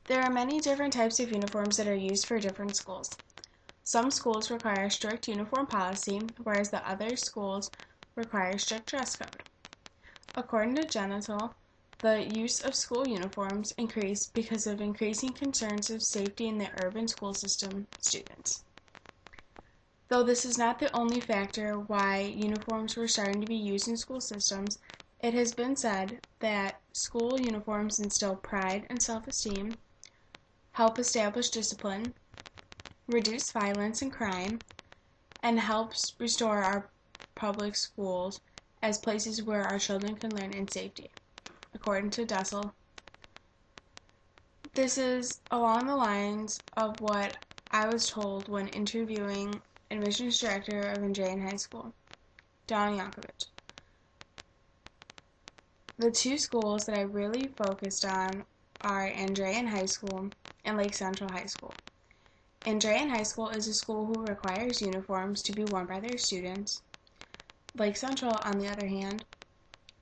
There are many different types of uniforms that are used for different schools. Some schools require a strict uniform policy, whereas the other schools require a strict dress code. According to Genital, the use of school uniforms increased because of increasing concerns of safety in the urban school system students. Though this is not the only factor why uniforms were starting to be used in school systems, it has been said that school uniforms instill pride and self-esteem, help establish discipline, reduce violence and crime, and helps restore our public schools as places where our children can learn in safety, according to Dussel. This is along the lines of what I was told when interviewing admissions director of Andrean High School, Don Yankovic. The two schools that I really focused on are Andrean High School and Lake Central High School. Andrean High School is a school who requires uniforms to be worn by their students. Lake Central, on the other hand,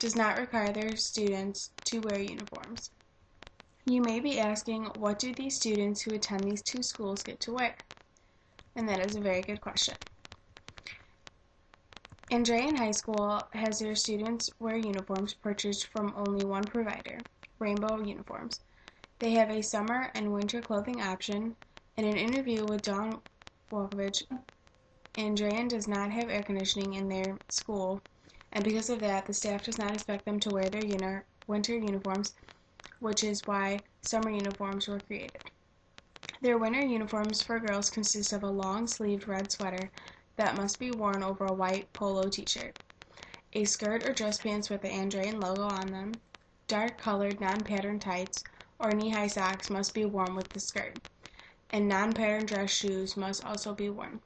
does not require their students to wear uniforms. You may be asking, what do these students who attend these two schools get to wear? And that is a very good question. Andrean High School has their students wear uniforms purchased from only one provider, Rainbow Uniforms. They have a summer and winter clothing option. In an interview with Don Wolkovich, Andrean does not have air conditioning in their school, and because of that, the staff does not expect them to wear their winter uniforms, which is why summer uniforms were created. Their winter uniforms for girls consist of a long-sleeved red sweater that must be worn over a white polo t-shirt, a skirt or dress pants with the Andrean logo on them, dark-colored non-patterned tights or knee-high socks must be worn with the skirt, and non-patterned dress shoes must also be worn.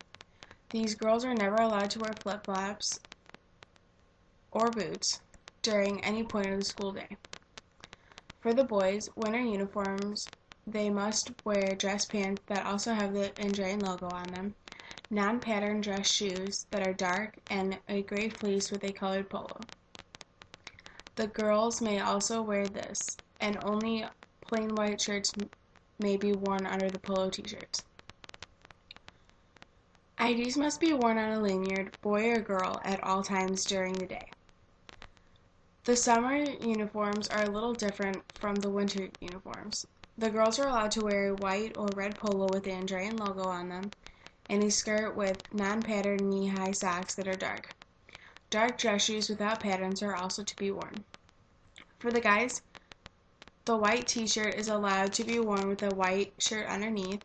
These girls are never allowed to wear flip-flops or boots during any point of the school day. For the boys, winter uniforms, they must wear dress pants that also have the Andrean logo on them, non-patterned dress shoes that are dark, and a gray fleece with a colored polo. The girls may also wear this, and only plain white shirts may be worn under the polo t-shirts. IDs must be worn on a lanyard, boy or girl, at all times during the day. The summer uniforms are a little different from the winter uniforms. The girls are allowed to wear a white or red polo with the Andrean logo on them, and a skirt with non-patterned knee-high socks that are dark. Dark dress shoes without patterns are also to be worn. For the guys, the white t-shirt is allowed to be worn with a white shirt underneath.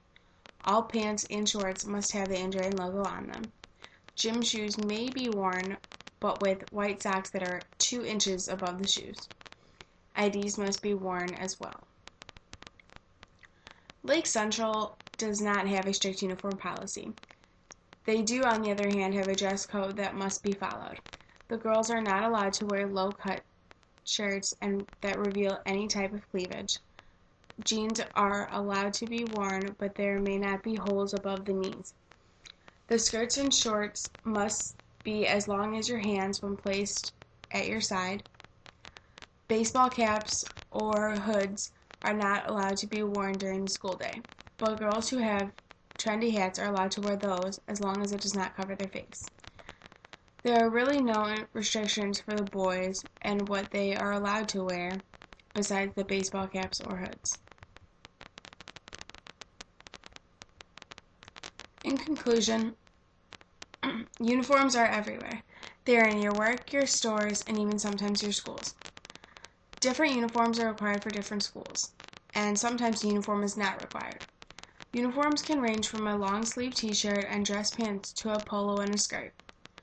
All pants and shorts must have the Andrean logo on them. Gym shoes may be worn, but with white socks that are 2 inches above the shoes. IDs must be worn as well. Lake Central does not have a strict uniform policy. They do, on the other hand, have a dress code that must be followed. The girls are not allowed to wear low-cut shirts and that reveal any type of cleavage. Jeans are allowed to be worn, but there may not be holes above the knees. The skirts and shorts must be as long as your hands when placed at your side. Baseball caps or hoods are not allowed to be worn during the school day, but girls who have trendy hats are allowed to wear those as long as it does not cover their face. There are really no restrictions for the boys and what they are allowed to wear besides the baseball caps or hoods. In conclusion, uniforms are everywhere. They are in your work, your stores, and even sometimes your schools. Different uniforms are required for different schools, and sometimes a uniform is not required. Uniforms can range from a long-sleeve t-shirt and dress pants to a polo and a skirt.